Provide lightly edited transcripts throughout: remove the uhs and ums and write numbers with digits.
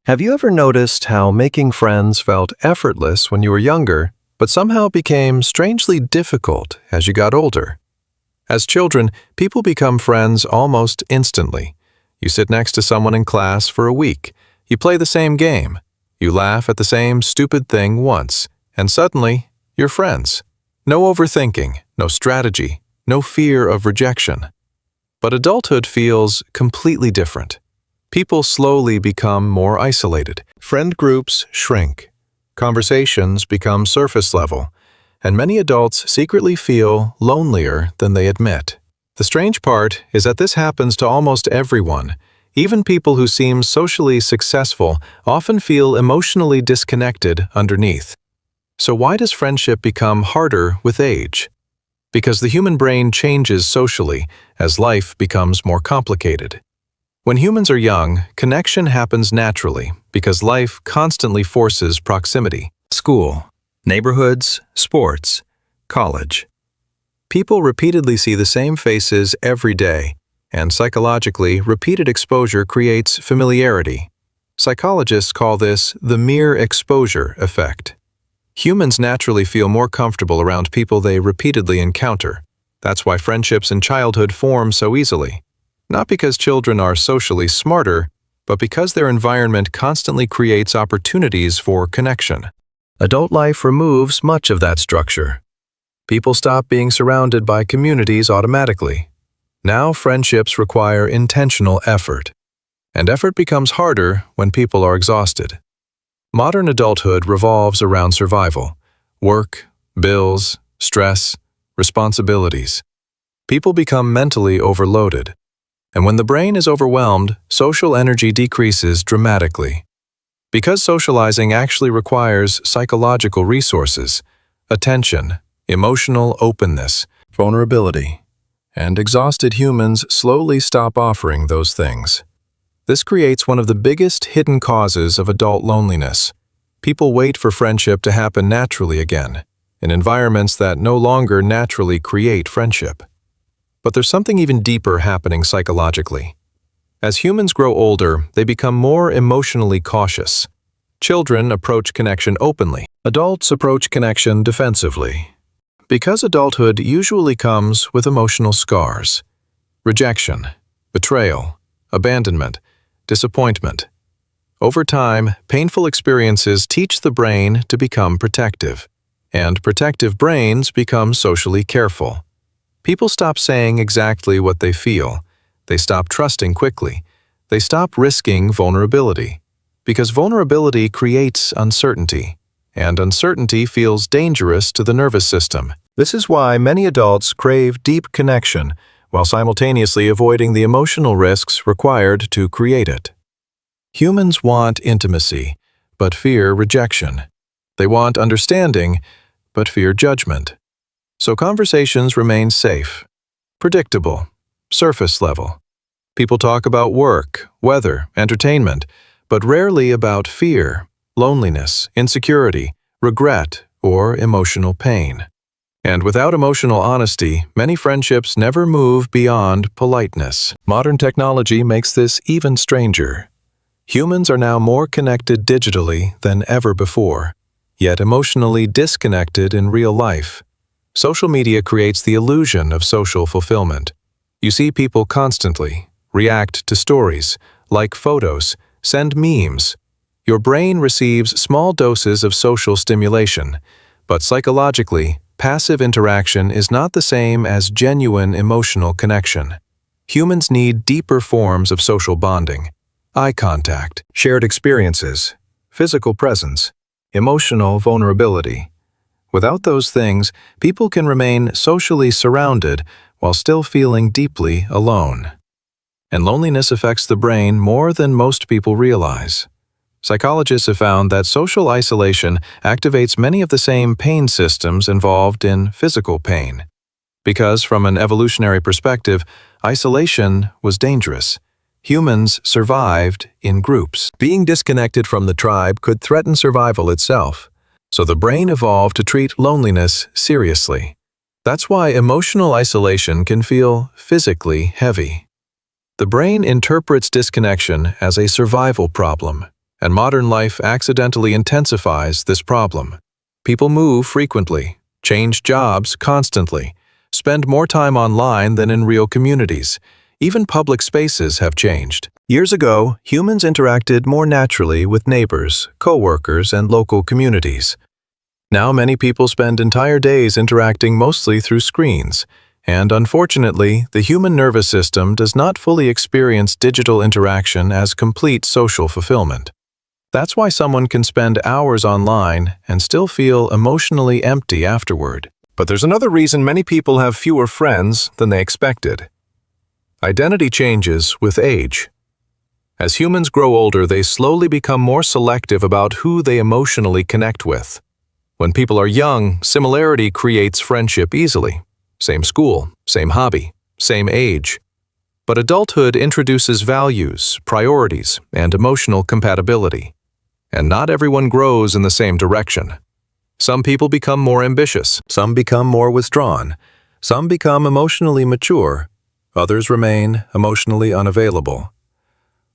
Have you ever noticed how making friends felt effortless when you were younger, but somehow became strangely difficult as you got older? As children, people become friends almost instantly. You sit next to someone in class for a week. You play the same game. You laugh at the same stupid thing once, and suddenly, you're friends. No overthinking, no strategy, no fear of rejection. But adulthood feels completely different. People slowly become more isolated. Friend groups shrink. Conversations become surface level, and many adults secretly feel lonelier than they admit. The strange part is that this happens to almost everyone. Even people who seem socially successful often feel emotionally disconnected underneath. So why does friendship become harder with age? Because the human brain changes socially as life becomes more complicated. When humans are young, connection happens naturally because life constantly forces proximity. School, neighborhoods, sports, college. People repeatedly see the same faces every day, and psychologically, repeated exposure creates familiarity. Psychologists call this the mere exposure effect. Humans naturally feel more comfortable around people they repeatedly encounter. That's why friendships in childhood form so easily. Not because children are socially smarter, but because their environment constantly creates opportunities for connection. Adult life removes much of that structure. People stop being surrounded by communities automatically. Now friendships require intentional effort, and effort becomes harder when people are exhausted. Modern adulthood revolves around survival: work, bills, stress, responsibilities. People become mentally overloaded. And when the brain is overwhelmed, social energy decreases dramatically. Because socializing actually requires psychological resources, attention, emotional openness, vulnerability, and exhausted humans slowly stop offering those things. This creates one of the biggest hidden causes of adult loneliness. People wait for friendship to happen naturally again, in environments that no longer naturally create friendship. But there's something even deeper happening psychologically. As humans grow older, they become more emotionally cautious. Children approach connection openly. Adults approach connection defensively. Because adulthood usually comes with emotional scars: rejection, betrayal, abandonment, disappointment. Over time, painful experiences teach the brain to become protective, and protective brains become socially careful. People stop saying exactly what they feel. They stop trusting quickly. They stop risking vulnerability. Because vulnerability creates uncertainty, and uncertainty feels dangerous to the nervous system. This is why many adults crave deep connection, while simultaneously avoiding the emotional risks required to create it. Humans want intimacy, but fear rejection. They want understanding, but fear judgment. So conversations remain safe, predictable, surface level. People talk about work, weather, entertainment, but rarely about fear, loneliness, insecurity, regret, or emotional pain. And without emotional honesty, many friendships never move beyond politeness. Modern technology makes this even stranger. Humans are now more connected digitally than ever before, yet emotionally disconnected in real life. Social media creates the illusion of social fulfillment. You see people constantly, react to stories, like photos, send memes. Your brain receives small doses of social stimulation, but psychologically, passive interaction is not the same as genuine emotional connection. Humans need deeper forms of social bonding: eye contact, shared experiences, physical presence, emotional vulnerability. Without those things, people can remain socially surrounded while still feeling deeply alone. And loneliness affects the brain more than most people realize. Psychologists have found that social isolation activates many of the same pain systems involved in physical pain. Because from an evolutionary perspective, isolation was dangerous. Humans survived in groups. Being disconnected from the tribe could threaten survival itself. So the brain evolved to treat loneliness seriously. That's why emotional isolation can feel physically heavy. The brain interprets disconnection as a survival problem, and modern life accidentally intensifies this problem. People move frequently, change jobs constantly, spend more time online than in real communities. Even public spaces have changed. Years ago, humans interacted more naturally with neighbors, co-workers, and local communities. Now many people spend entire days interacting mostly through screens, and unfortunately, the human nervous system does not fully experience digital interaction as complete social fulfillment. That's why someone can spend hours online and still feel emotionally empty afterward. But there's another reason many people have fewer friends than they expected. Identity changes with age. As humans grow older, they slowly become more selective about who they emotionally connect with. When people are young, similarity creates friendship easily. Same school, same hobby, same age. But adulthood introduces values, priorities, and emotional compatibility. And not everyone grows in the same direction. Some people become more ambitious, some become more withdrawn, some become emotionally mature, others remain emotionally unavailable.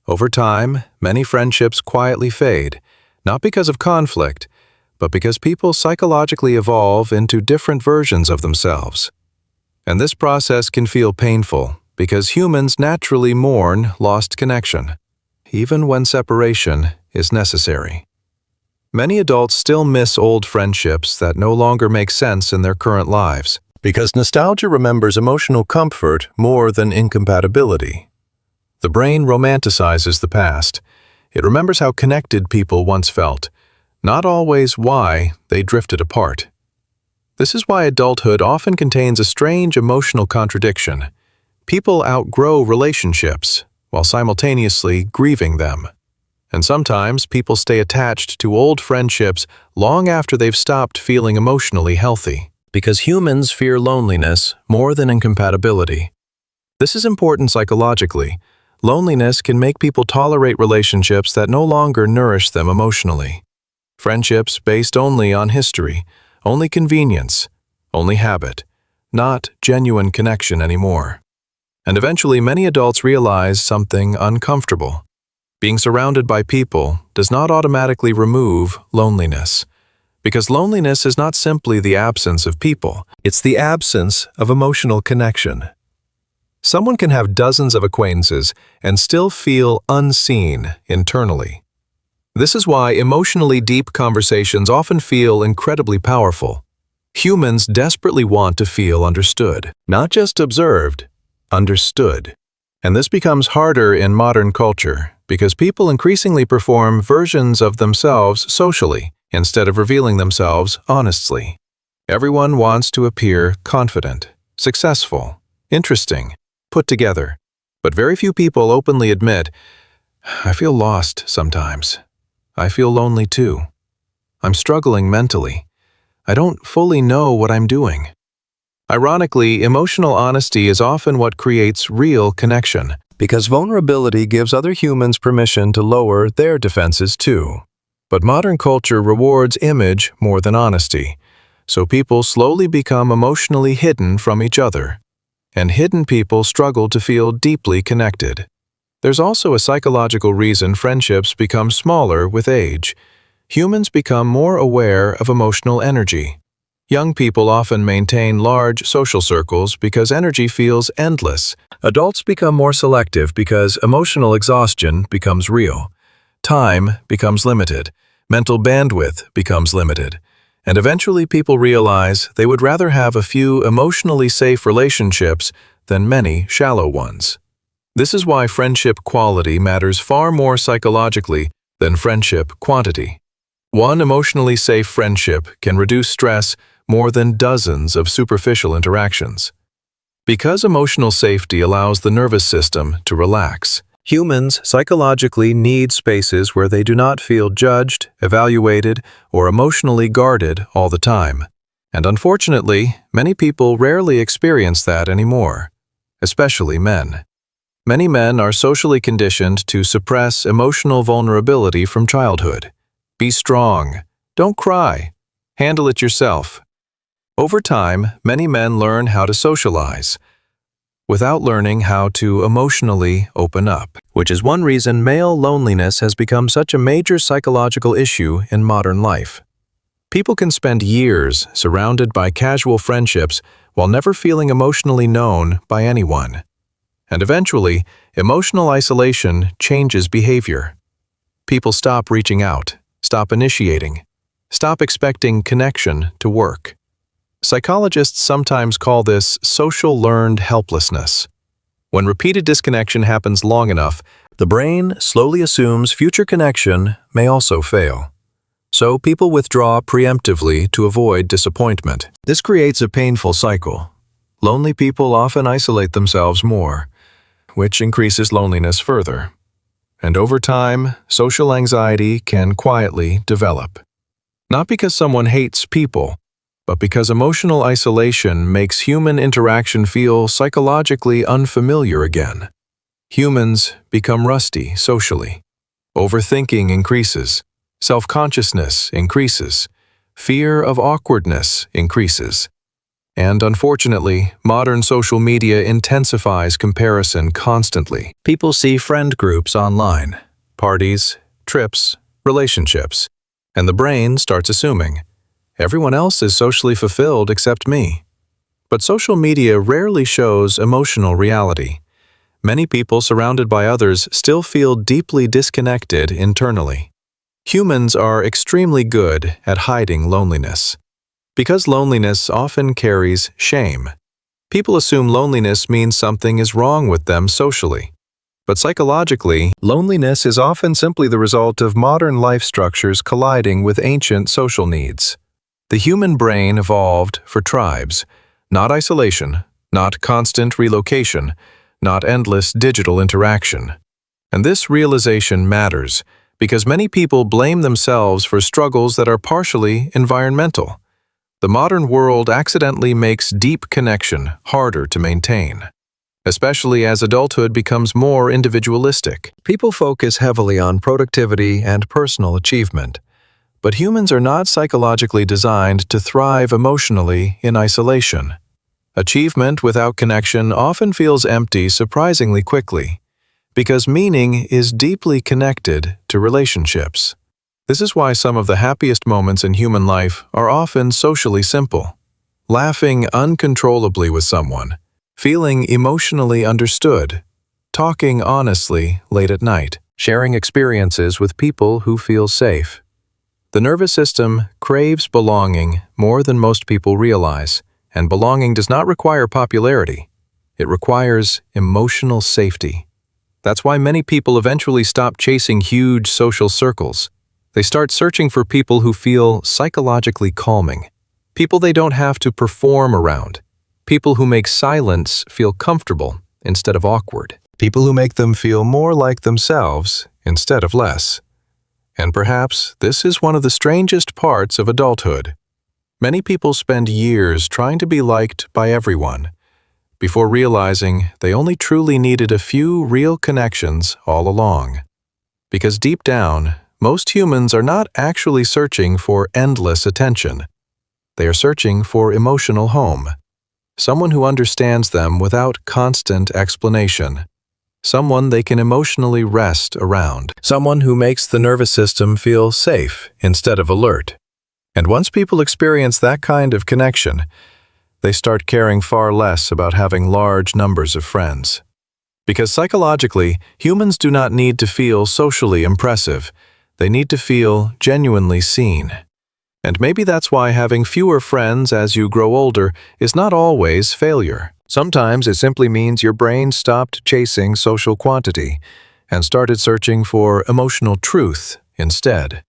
Over time, many friendships quietly fade, not because of conflict, but because people psychologically evolve into different versions of themselves. And this process can feel painful because humans naturally mourn lost connection, even when separation is necessary. Many adults still miss old friendships that no longer make sense in their current lives, because nostalgia remembers emotional comfort more than incompatibility. The brain romanticizes the past. It remembers how connected people once felt, not always why they drifted apart. This is why adulthood often contains a strange emotional contradiction. People outgrow relationships while simultaneously grieving them. And sometimes people stay attached to old friendships long after they've stopped feeling emotionally healthy, because humans fear loneliness more than incompatibility. This is important psychologically. Loneliness can make people tolerate relationships that no longer nourish them emotionally. Friendships based only on history, only convenience, only habit, not genuine connection anymore. And eventually many adults realize something uncomfortable. Being surrounded by people does not automatically remove loneliness, because loneliness is not simply the absence of people, it's the absence of emotional connection. Someone can have dozens of acquaintances and still feel unseen internally. This is why emotionally deep conversations often feel incredibly powerful. Humans desperately want to feel understood, not just observed, understood. And this becomes harder in modern culture because people increasingly perform versions of themselves socially instead of revealing themselves honestly. Everyone wants to appear confident, successful, interesting, put together. But very few people openly admit, "I feel lost sometimes. I feel lonely too. I'm struggling mentally. I don't fully know what I'm doing." Ironically, emotional honesty is often what creates real connection, because vulnerability gives other humans permission to lower their defenses too. But modern culture rewards image more than honesty, so people slowly become emotionally hidden from each other. And hidden people struggle to feel deeply connected. There's also a psychological reason friendships become smaller with age. Humans become more aware of emotional energy. Young people often maintain large social circles because energy feels endless. Adults become more selective because emotional exhaustion becomes real. Time becomes limited. Mental bandwidth becomes limited. And eventually people realize they would rather have a few emotionally safe relationships than many shallow ones. This is why friendship quality matters far more psychologically than friendship quantity. One emotionally safe friendship can reduce stress more than dozens of superficial interactions. Because emotional safety allows the nervous system to relax, humans psychologically need spaces where they do not feel judged, evaluated, or emotionally guarded all the time. And unfortunately, many people rarely experience that anymore, especially men. Many men are socially conditioned to suppress emotional vulnerability from childhood. Be strong. Don't cry. Handle it yourself. Over time, many men learn how to socialize. without learning how to emotionally open up, which is one reason male loneliness has become such a major psychological issue in modern life. People can spend years surrounded by casual friendships while never feeling emotionally known by anyone. And eventually, emotional isolation changes behavior. People stop reaching out, stop initiating, stop expecting connection to work. Psychologists sometimes call this social learned helplessness. When repeated disconnection happens long enough, the brain slowly assumes future connection may also fail. So people withdraw preemptively to avoid disappointment. This creates a painful cycle. Lonely people often isolate themselves more, which increases loneliness further. And over time, social anxiety can quietly develop. Not because someone hates people, but because emotional isolation makes human interaction feel psychologically unfamiliar again. Humans become rusty socially. Overthinking increases. Self-consciousness increases. Fear of awkwardness increases. And unfortunately, modern social media intensifies comparison constantly. People see friend groups online, parties, trips, relationships, and the brain starts assuming, everyone else is socially fulfilled except me. But social media rarely shows emotional reality. Many people surrounded by others still feel deeply disconnected internally. Humans are extremely good at hiding loneliness. Because loneliness often carries shame, people assume loneliness means something is wrong with them socially. But psychologically, loneliness is often simply the result of modern life structures colliding with ancient social needs. The human brain evolved for tribes, not isolation, not constant relocation, not endless digital interaction. And this realization matters because many people blame themselves for struggles that are partially environmental. The modern world accidentally makes deep connection harder to maintain, especially as adulthood becomes more individualistic. People focus heavily on productivity and personal achievement, but humans are not psychologically designed to thrive emotionally in isolation. Achievement without connection often feels empty surprisingly quickly, because meaning is deeply connected to relationships. This is why some of the happiest moments in human life are often socially simple. Laughing uncontrollably with someone, feeling emotionally understood, talking honestly late at night, sharing experiences with people who feel safe. The nervous system craves belonging more than most people realize, and belonging does not require popularity. It requires emotional safety. That's why many people eventually stop chasing huge social circles. They start searching for people who feel psychologically calming, people they don't have to perform around, people who make silence feel comfortable instead of awkward, people who make them feel more like themselves instead of less. And perhaps this is one of the strangest parts of adulthood. Many people spend years trying to be liked by everyone, before realizing they only truly needed a few real connections all along. Because deep down, most humans are not actually searching for endless attention. They are searching for emotional home, someone who understands them without constant explanation, someone they can emotionally rest around, someone who makes the nervous system feel safe instead of alert. And once people experience that kind of connection, they start caring far less about having large numbers of friends. Because psychologically, humans do not need to feel socially impressive. They need to feel genuinely seen. And maybe that's why having fewer friends as you grow older is not always failure. Sometimes it simply means your brain stopped chasing social quantity and started searching for emotional truth instead.